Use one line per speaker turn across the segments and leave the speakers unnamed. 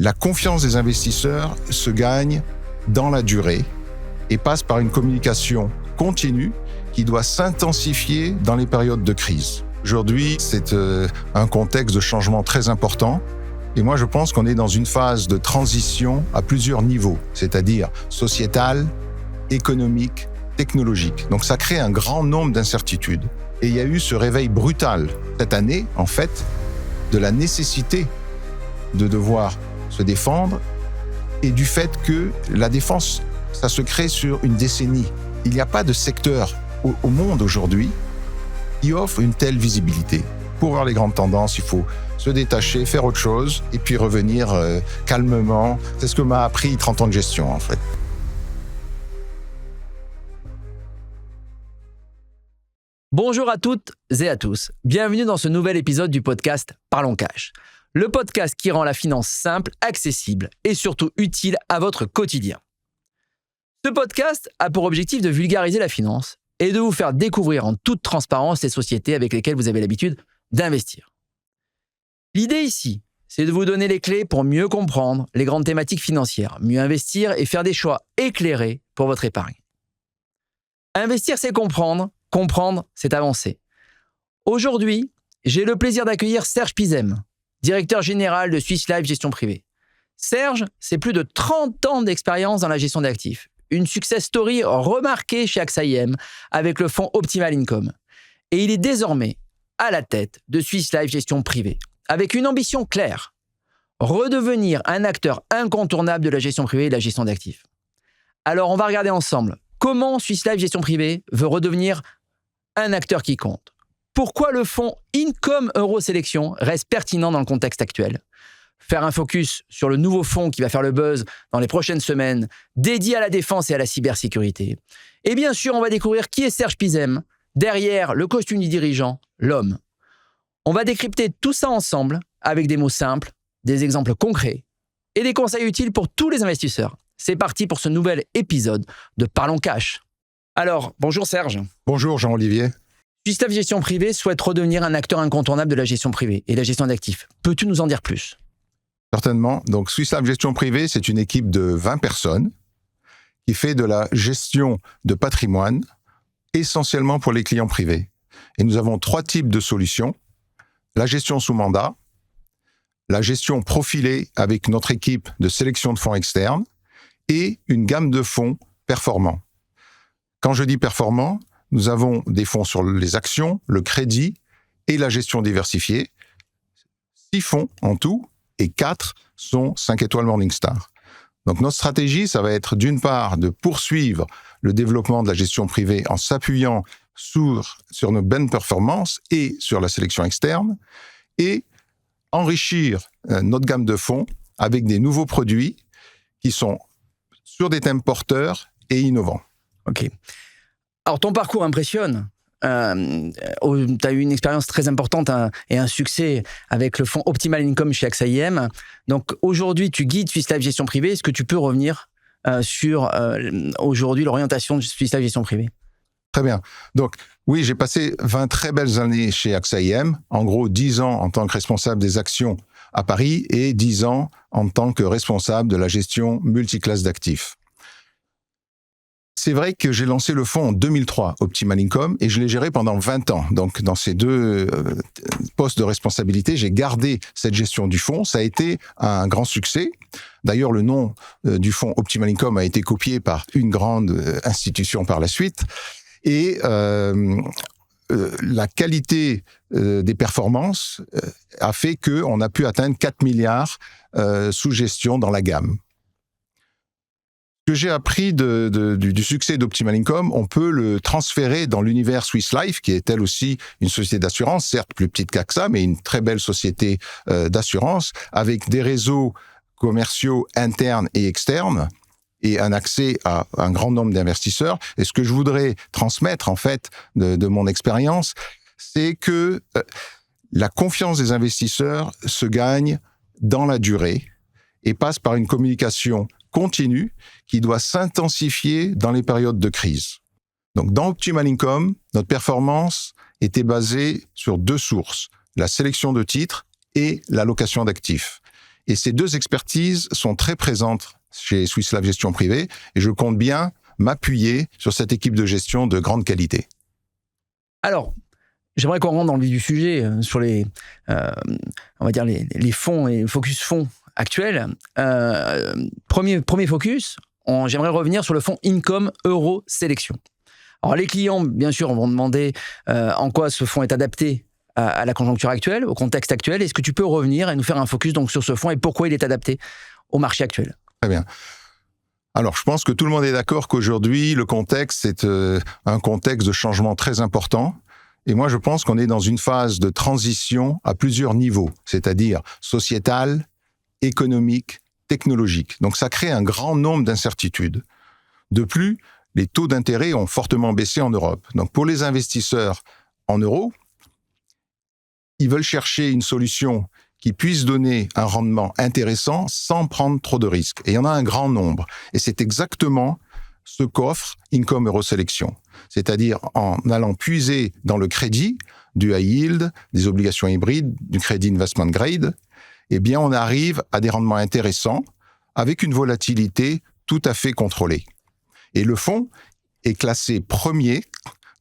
La confiance des investisseurs se gagne dans la durée et passe par une communication continue qui doit s'intensifier dans les périodes de crise. Aujourd'hui, c'est un contexte de changement très important et moi je pense qu'on est dans une phase de transition à plusieurs niveaux, c'est-à-dire sociétal, économique, technologique. Donc ça crée un grand nombre d'incertitudes. Et il y a eu ce réveil brutal cette année, en fait, de la nécessité de devoir se défendre et du fait que la défense, ça se crée sur une décennie. Il n'y a pas de secteur au monde aujourd'hui qui offre une telle visibilité. Pour voir les grandes tendances, il faut se détacher, faire autre chose et puis revenir calmement. C'est ce que m'a appris 30 ans de gestion, en fait.
Bonjour à toutes et à tous. Bienvenue dans ce nouvel épisode du podcast Parlons Cash. Le podcast qui rend la finance simple, accessible et surtout utile à votre quotidien. Ce podcast a pour objectif de vulgariser la finance et de vous faire découvrir en toute transparence les sociétés avec lesquelles vous avez l'habitude d'investir. L'idée ici, c'est de vous donner les clés pour mieux comprendre les grandes thématiques financières, mieux investir et faire des choix éclairés pour votre épargne. Investir, c'est comprendre. Comprendre, c'est avancer. Aujourd'hui, j'ai le plaisir d'accueillir Serge Pizem, directeur général de Swiss Life Gestion Privée. Serge, c'est plus de 30 ans d'expérience dans la gestion d'actifs. Une success story remarquée chez AXA IM avec le fonds Optimal Income. Et il est désormais à la tête de Swiss Life Gestion Privée, avec une ambition claire, redevenir un acteur incontournable de la gestion privée et de la gestion d'actifs. Alors, on va regarder ensemble comment Swiss Life Gestion Privée veut redevenir un acteur qui compte. Pourquoi le fonds Income Euro Sélection reste pertinent dans le contexte actuel. Faire un focus sur le nouveau fonds qui va faire le buzz dans les prochaines semaines, dédié à la défense et à la cybersécurité. Et bien sûr, on va découvrir qui est Serge Pizem, derrière le costume du dirigeant, l'homme. On va décrypter tout ça ensemble avec des mots simples, des exemples concrets et des conseils utiles pour tous les investisseurs. C'est parti pour ce nouvel épisode de Parlons Cash. Alors, bonjour Serge.
Bonjour Jean-Olivier.
Swiss Life Gestion Privée souhaite redevenir un acteur incontournable de la gestion privée et la gestion d'actifs. Peux-tu nous en dire plus ?
Certainement. Donc, Swiss Life Gestion Privée, c'est une équipe de 20 personnes qui fait de la gestion de patrimoine essentiellement pour les clients privés. Et nous avons 3 types de solutions. La gestion sous mandat, la gestion profilée avec notre équipe de sélection de fonds externes et une gamme de fonds performants. Quand je dis performants, nous avons des fonds sur les actions, le crédit et la gestion diversifiée. 6 fonds en tout et 4 sont 5 étoiles Morningstar. Donc notre stratégie, ça va être d'une part de poursuivre le développement de la gestion privée en s'appuyant sur nos bonnes performances et sur la sélection externe et enrichir notre gamme de fonds avec des nouveaux produits qui sont sur des thèmes porteurs et innovants.
Ok. Alors, ton parcours impressionne. Tu as eu une expérience très importante et un succès avec le fonds Optimal Income chez AXA IM. Donc, aujourd'hui, tu guides Swiss Life Gestion Privée. Est-ce que tu peux revenir sur aujourd'hui l'orientation de Swiss Life Gestion Privée ?
Très bien. Donc, oui, j'ai passé 20 très belles années chez AXA IM. En gros, 10 ans en tant que responsable des actions à Paris et 10 ans en tant que responsable de la gestion multiclasse d'actifs. C'est vrai que j'ai lancé le fonds en 2003, Optimal Income, et je l'ai géré pendant 20 ans. Donc, dans ces 2 postes de responsabilité, j'ai gardé cette gestion du fonds. Ça a été un grand succès. D'ailleurs, le nom du fonds Optimal Income a été copié par une grande institution par la suite. Et la qualité des performances a fait qu'on a pu atteindre 4 milliards sous gestion dans la gamme. Ce que j'ai appris du succès d'Optimal Income, on peut le transférer dans l'univers Swiss Life, qui est elle aussi une société d'assurance, certes plus petite qu'AXA, mais une très belle société d'assurance, avec des réseaux commerciaux internes et externes, et un accès à un grand nombre d'investisseurs. Et ce que je voudrais transmettre, en fait, de mon expérience, c'est que la confiance des investisseurs se gagne dans la durée et passe par une communication continue qui doit s'intensifier dans les périodes de crise. Donc, dans Optimal Income, notre performance était basée sur 2 sources, la sélection de titres et l'allocation d'actifs. Et ces deux expertises sont très présentes chez Swiss Life Gestion Privée et je compte bien m'appuyer sur cette équipe de gestion de grande qualité.
Alors, j'aimerais qu'on rentre dans le vif du sujet sur on va dire les fonds et focus fonds actuels. Premier focus, j'aimerais revenir sur le fonds Income Euro Sélection. Alors, les clients, bien sûr, vont demander en quoi ce fonds est adapté à la conjoncture actuelle, au contexte actuel. Est-ce que tu peux revenir et nous faire un focus donc sur ce fonds et pourquoi il est adapté au marché actuel?
Très bien. Alors, je pense que tout le monde est d'accord qu'aujourd'hui, le contexte est un contexte de changement très important. Et moi, je pense qu'on est dans une phase de transition à plusieurs niveaux, c'est-à-dire sociétal, économique, technologique. Donc, ça crée un grand nombre d'incertitudes. De plus, les taux d'intérêt ont fortement baissé en Europe. Donc, pour les investisseurs en euros, ils veulent chercher une solution qui puisse donner un rendement intéressant sans prendre trop de risques. Et il y en a un grand nombre. Et c'est exactement ce qu'offre Income Euro Sélection. C'est-à-dire en allant puiser dans le crédit, du high yield, des obligations hybrides, du crédit investment grade, eh bien, on arrive à des rendements intéressants avec une volatilité tout à fait contrôlée. Et le fonds est classé premier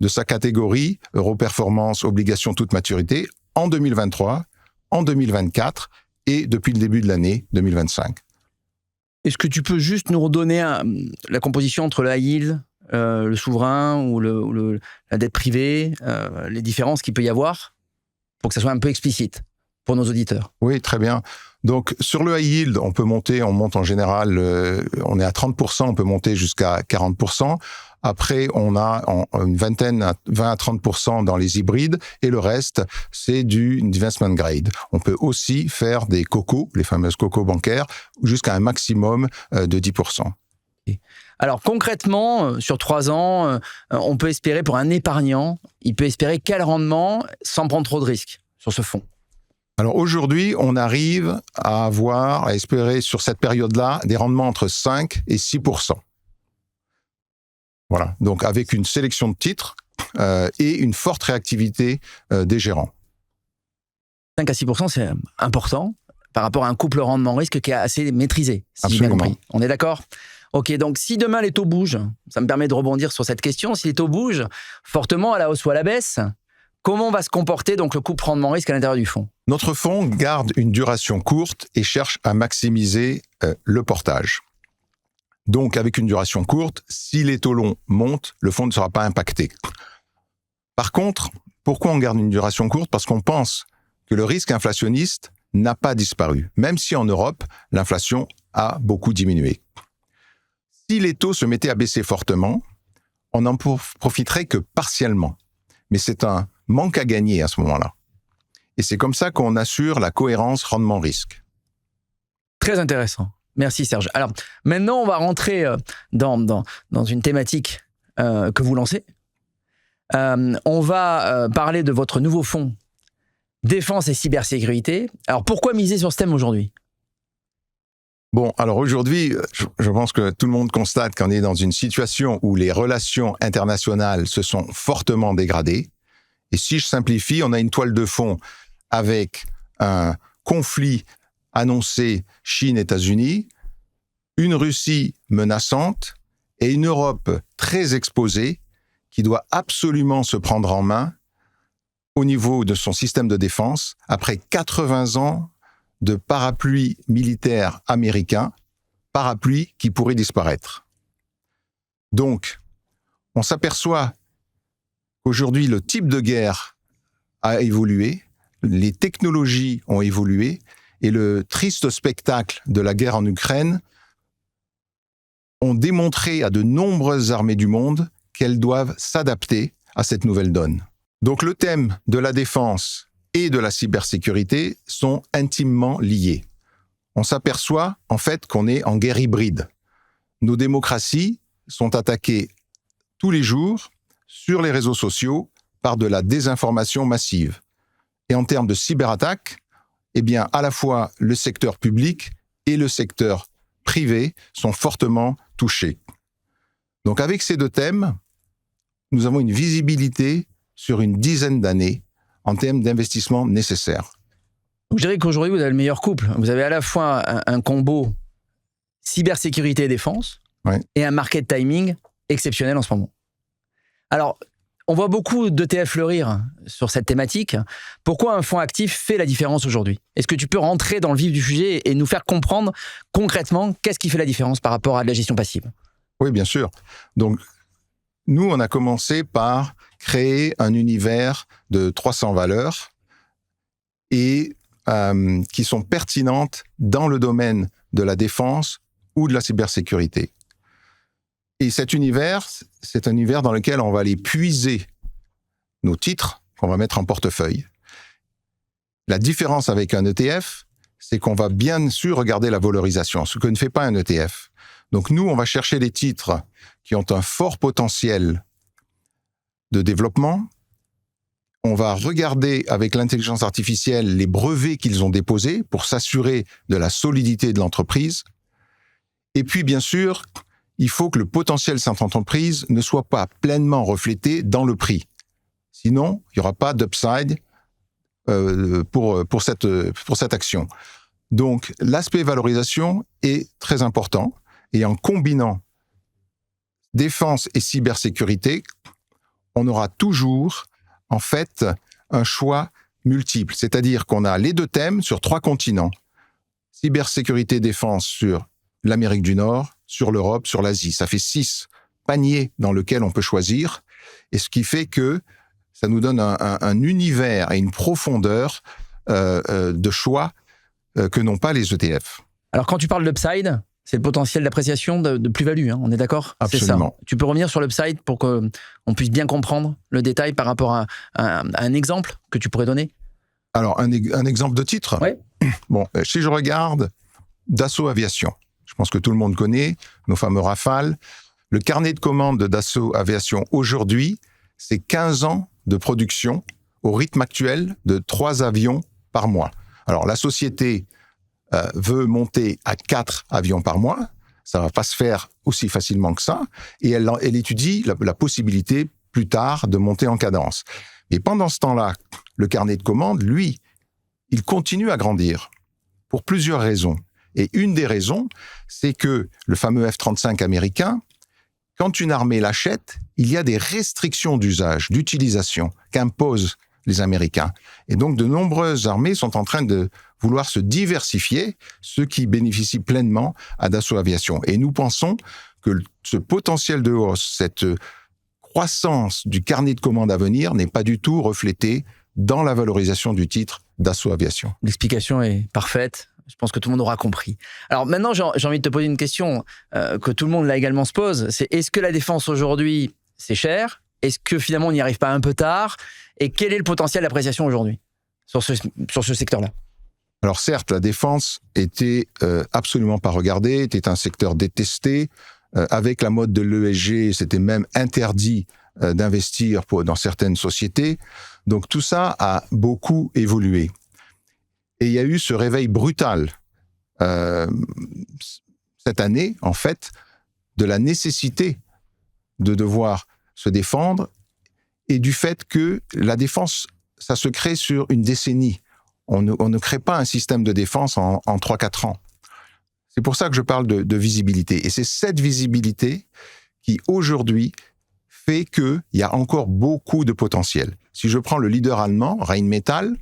de sa catégorie Euro-Performance Obligations toute maturité en 2023, en 2024 et depuis le début de l'année 2025.
Est-ce que tu peux juste nous redonner la composition entre le high yield, le souverain ou la dette privée, les différences qu'il peut y avoir, pour que ça soit un peu explicite pour nos auditeurs?
Oui, très bien. Donc, sur le high yield, on monte en général, on est à 30%, on peut monter jusqu'à 40%. Après, on a une 20 à 30% dans les hybrides et le reste, c'est du investment grade. On peut aussi faire des CoCo, les fameuses CoCo bancaires, jusqu'à un maximum de 10%.
Alors concrètement, sur 3 ans, on peut espérer pour un épargnant, il peut espérer quel rendement sans prendre trop de risques sur ce fonds?
Alors aujourd'hui, on arrive à espérer sur cette période-là des rendements entre 5 et 6%. Voilà, donc avec une sélection de titres et une forte réactivité des gérants.
5 à 6%, c'est important par rapport à un couple rendement-risque qui est assez maîtrisé, si j'ai bien compris. On est d'accord? Ok, donc si demain les taux bougent, ça me permet de rebondir sur cette question, si les taux bougent fortement à la hausse ou à la baisse, comment va se comporter donc le couple rendement-risque à l'intérieur du fonds?
Notre fonds garde une duration courte et cherche à maximiser le portage. Donc, avec une duration courte, si les taux longs montent, le fonds ne sera pas impacté. Par contre, pourquoi on garde une duration courte? Parce qu'on pense que le risque inflationniste n'a pas disparu, même si en Europe, l'inflation a beaucoup diminué. Si les taux se mettaient à baisser fortement, on n'en profiterait que partiellement. Mais c'est un manque à gagner à ce moment-là. Et c'est comme ça qu'on assure la cohérence rendement-risque.
Très intéressant. Merci Serge. Alors maintenant, on va rentrer dans une thématique que vous lancez. On va parler de votre nouveau fonds Défense et cybersécurité. Alors pourquoi miser sur ce thème aujourd'hui?
Bon, alors aujourd'hui, je pense que tout le monde constate qu'on est dans une situation où les relations internationales se sont fortement dégradées. Et si je simplifie, on a une toile de fond avec un conflit annoncé Chine-États-Unis, une Russie menaçante et une Europe très exposée qui doit absolument se prendre en main au niveau de son système de défense après 80 ans de parapluie militaire américain, parapluie qui pourrait disparaître. Donc, on s'aperçoit qu'aujourd'hui, le type de guerre a évolué, les technologies ont évolué, et le triste spectacle de la guerre en Ukraine ont démontré à de nombreuses armées du monde qu'elles doivent s'adapter à cette nouvelle donne. Donc le thème de la défense et de la cybersécurité sont intimement liés. On s'aperçoit en fait qu'on est en guerre hybride. Nos démocraties sont attaquées tous les jours sur les réseaux sociaux par de la désinformation massive. Et en termes de cyberattaques, eh bien, à la fois le secteur public et le secteur privé sont fortement touchés. Donc avec ces deux thèmes, nous avons une visibilité sur une dizaine d'années en termes d'investissement nécessaires.
Donc, je dirais qu'aujourd'hui, vous avez le meilleur couple. Vous avez à la fois un combo cybersécurité et défense et un market timing exceptionnel en ce moment. Alors, on voit beaucoup d'ETF fleurir sur cette thématique. Pourquoi un fonds actif fait la différence aujourd'hui? Est-ce que tu peux rentrer dans le vif du sujet et nous faire comprendre concrètement qu'est-ce qui fait la différence par rapport à de la gestion passive?
Oui, bien sûr. Donc, nous, on a commencé par créer un univers de 300 valeurs et qui sont pertinentes dans le domaine de la défense ou de la cybersécurité. Et cet univers, c'est un univers dans lequel on va aller puiser nos titres qu'on va mettre en portefeuille. La différence avec un ETF, c'est qu'on va bien sûr regarder la valorisation, ce que ne fait pas un ETF. Donc nous, on va chercher les titres qui ont un fort potentiel de développement. On va regarder avec l'intelligence artificielle les brevets qu'ils ont déposés pour s'assurer de la solidité de l'entreprise. Et puis, bien sûr, il faut que le potentiel de cette entreprise ne soit pas pleinement reflété dans le prix. Sinon, il n'y aura pas d'upside pour cette action. Donc, l'aspect valorisation est très important. Et en combinant défense et cybersécurité, on aura toujours, en fait, un choix multiple. C'est-à-dire qu'on a les 2 thèmes sur 3 continents. Cybersécurité, défense sur l'Amérique du Nord, sur l'Europe, sur l'Asie. Ça fait 6 paniers dans lesquels on peut choisir. Et ce qui fait que ça nous donne un univers et une profondeur de choix que n'ont pas les ETF.
Alors, quand tu parles d'upside, c'est le potentiel d'appréciation de plus-value, hein, on est d'accord?
Absolument.
C'est ça. Tu peux revenir sur l'upside pour qu'on puisse bien comprendre le détail par rapport à un exemple que tu pourrais donner?
Alors, un exemple de titre?
Oui.
Bon, si je regarde Dassault Aviation, je pense que tout le monde connaît nos fameux Rafales. Le carnet de commandes de Dassault Aviation aujourd'hui, c'est 15 ans de production au rythme actuel de 3 avions par mois. Alors, la société veut monter à 4 avions par mois. Ça va pas se faire aussi facilement que ça. Et elle étudie la possibilité plus tard de monter en cadence. Et pendant ce temps-là, le carnet de commandes, lui, il continue à grandir pour plusieurs raisons. Et une des raisons, c'est que le fameux F-35 américain, quand une armée l'achète, il y a des restrictions d'usage, d'utilisation qu'imposent les Américains. Et donc, de nombreuses armées sont en train de vouloir se diversifier, ce qui bénéficie pleinement à Dassault Aviation. Et nous pensons que ce potentiel de hausse, cette croissance du carnet de commandes à venir n'est pas du tout reflété dans la valorisation du titre Dassault Aviation.
L'explication est parfaite. Je pense que tout le monde aura compris. Alors maintenant, j'ai envie de te poser une question que tout le monde là également se pose. C'est est-ce que la défense aujourd'hui, c'est cher? Est-ce que finalement, on n'y arrive pas un peu tard? Et quel est le potentiel d'appréciation aujourd'hui sur ce secteur-là?
Alors certes, la défense était absolument pas regardée, était un secteur détesté. Avec la mode de l'ESG, c'était même interdit d'investir dans certaines sociétés. Donc tout ça a beaucoup évolué. Et il y a eu ce réveil brutal cette année, en fait, de la nécessité de devoir se défendre et du fait que la défense, ça se crée sur une décennie. On ne crée pas un système de défense en 3-4 ans. C'est pour ça que je parle de visibilité. Et c'est cette visibilité qui, aujourd'hui, fait qu'il y a encore beaucoup de potentiel. Si je prends le leader allemand, Rheinmetall,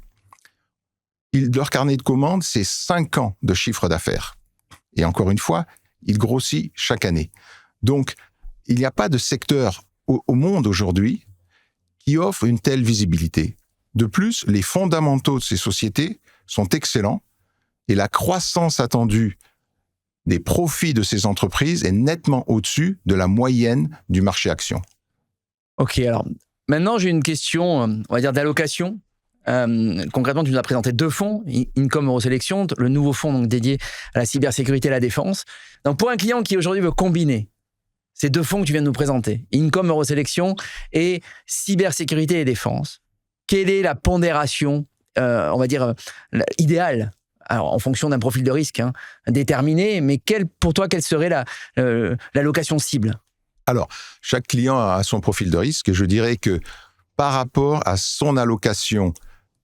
leur carnet de commandes, c'est 5 ans de chiffre d'affaires. Et encore une fois, il grossit chaque année. Donc, il n'y a pas de secteur au monde aujourd'hui qui offre une telle visibilité. De plus, les fondamentaux de ces sociétés sont excellents et la croissance attendue des profits de ces entreprises est nettement au-dessus de la moyenne du marché action.
Ok, alors maintenant j'ai une question, on va dire d'allocation. Concrètement, tu nous as présenté 2 fonds, Income Eurosélection, le nouveau fonds donc dédié à la cybersécurité et à la défense. Donc pour un client qui aujourd'hui veut combiner ces 2 fonds que tu viens de nous présenter, Income Eurosélection et cybersécurité et défense, quelle est la pondération, on va dire, idéale? Alors, en fonction d'un profil de risque déterminé, mais pour toi, quelle serait l'allocation cible?
Alors, chaque client a son profil de risque et je dirais que par rapport à son allocation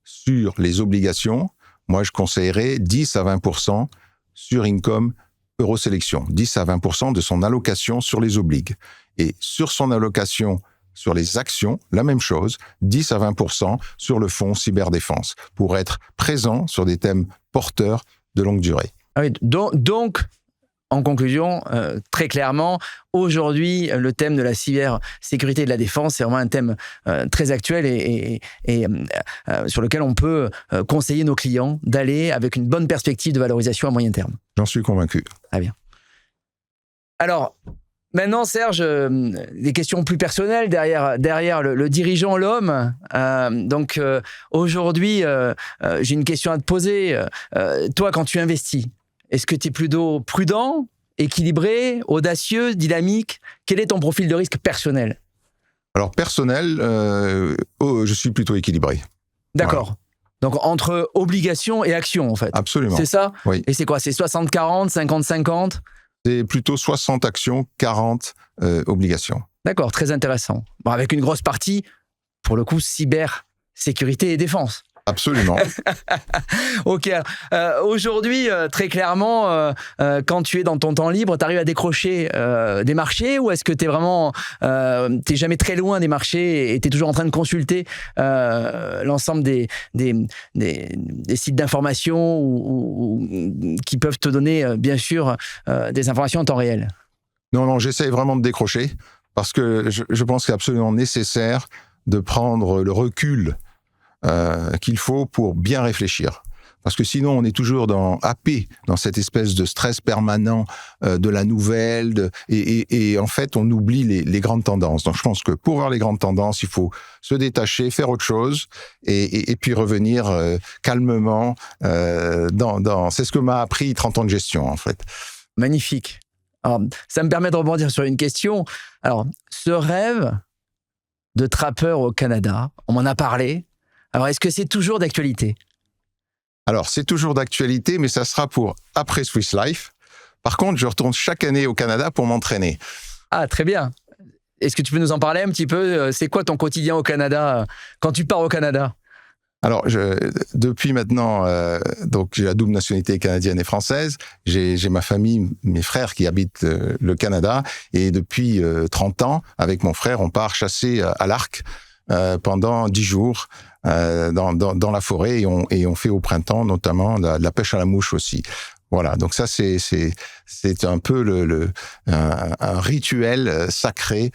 sur les obligations, moi, je conseillerais 10 à 20% sur income Eurosélection, 10 à 20% de son allocation sur les obligues. Et sur son allocation sur les actions, la même chose, 10 à 20% sur le fonds cyberdéfense, pour être présent sur des thèmes porteurs de longue durée.
Ah oui, donc, en conclusion, très clairement, aujourd'hui, le thème de la cybersécurité et de la défense, c'est vraiment un thème très actuel et sur lequel on peut conseiller nos clients d'aller avec une bonne perspective de valorisation à moyen terme.
J'en suis convaincu.
Très bien. Alors, maintenant, Serge, des questions plus personnelles derrière le dirigeant, l'homme. Donc, aujourd'hui, j'ai une question à te poser. Toi, quand tu investis, est-ce que tu es plutôt prudent, équilibré, audacieux, dynamique? Quel est ton profil de risque personnel?
Alors, personnel, je suis plutôt équilibré.
D'accord.
Voilà.
Donc, entre obligations et actions, en fait.
Absolument.
C'est ça?
Oui.
Et c'est quoi? C'est 60-40, 50-50?
C'est plutôt 60 actions, 40 obligations.
D'accord, très intéressant. Bon, avec une grosse partie, pour le coup, cybersécurité et défense.
Absolument.
Ok. Aujourd'hui, très clairement, quand tu es dans ton temps libre, tu arrives à décrocher des marchés, ou est-ce que tu es vraiment, t'es jamais très loin des marchés et tu es toujours en train de consulter l'ensemble des sites d'information ou qui peuvent te donner, bien sûr, des informations en temps réel?
Non, j'essaie vraiment de décrocher parce que je pense que c'est absolument nécessaire de prendre le recul qu'il faut pour bien réfléchir. Parce que sinon, on est toujours happé dans cette espèce de stress permanent de la nouvelle, et en fait, on oublie les grandes tendances. Donc, je pense que pour voir les grandes tendances, il faut se détacher, faire autre chose, et puis revenir calmement c'est ce que m'a appris 30 ans de gestion, en fait.
Magnifique. Alors, ça me permet de rebondir sur une question. Alors, ce rêve de trappeur au Canada, on m'en a parlé. Alors, est-ce que c'est toujours d'actualité?
Alors, c'est toujours d'actualité, mais ça sera pour après Swiss Life. Par contre, je retourne chaque année au Canada pour m'entraîner.
Ah, très bien. Est-ce que tu peux nous en parler un petit peu? C'est quoi ton quotidien au Canada quand tu pars au Canada?
Alors, depuis maintenant, donc j'ai la double nationalité canadienne et française. J'ai ma famille, mes frères qui habitent le Canada. Et depuis 30 ans, avec mon frère, on part chasser à l'arc pendant 10 jours dans la forêt, et on fait au printemps notamment de la pêche à la mouche aussi. Voilà, donc ça c'est un peu un rituel sacré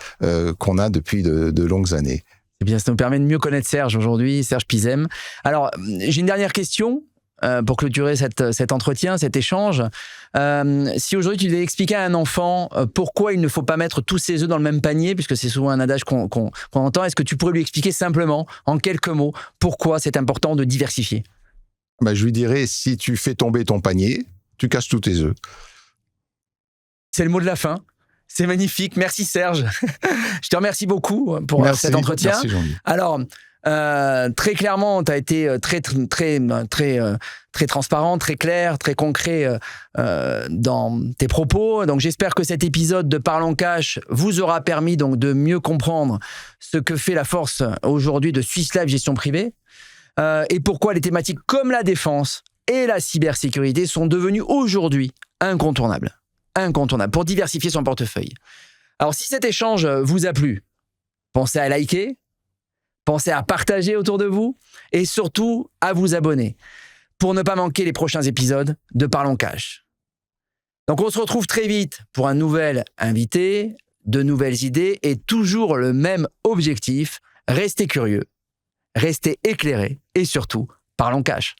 qu'on a depuis de longues années.
Eh bien, ça nous permet de mieux connaître Serge aujourd'hui, Serge Pizem. Alors, j'ai une dernière question pour clôturer cet entretien, cet échange. Si aujourd'hui tu devais expliquer à un enfant pourquoi il ne faut pas mettre tous ses œufs dans le même panier, puisque c'est souvent un adage qu'on entend, est-ce que tu pourrais lui expliquer simplement, en quelques mots, pourquoi c'est important de diversifier?
Je lui dirais, si tu fais tomber ton panier, tu casses tous tes œufs.
C'est le mot de la fin. C'est magnifique. Merci Serge. Je te remercie beaucoup pour cet entretien.
Merci Jean-Louis.
Alors, très clairement, tu as été très transparent, très clair, très concret dans tes propos. Donc, j'espère que cet épisode de Parlons Cash vous aura permis donc de mieux comprendre ce que fait la force aujourd'hui de Swiss Life Gestion Privée et pourquoi les thématiques comme la défense et la cybersécurité sont devenues aujourd'hui incontournables pour diversifier son portefeuille. Alors, si cet échange vous a plu, pensez à liker, pensez à partager autour de vous et surtout à vous abonner pour ne pas manquer les prochains épisodes de Parlons Cash. Donc, on se retrouve très vite pour un nouvel invité, de nouvelles idées et toujours le même objectif, restez curieux, restez éclairés et surtout, Parlons Cash.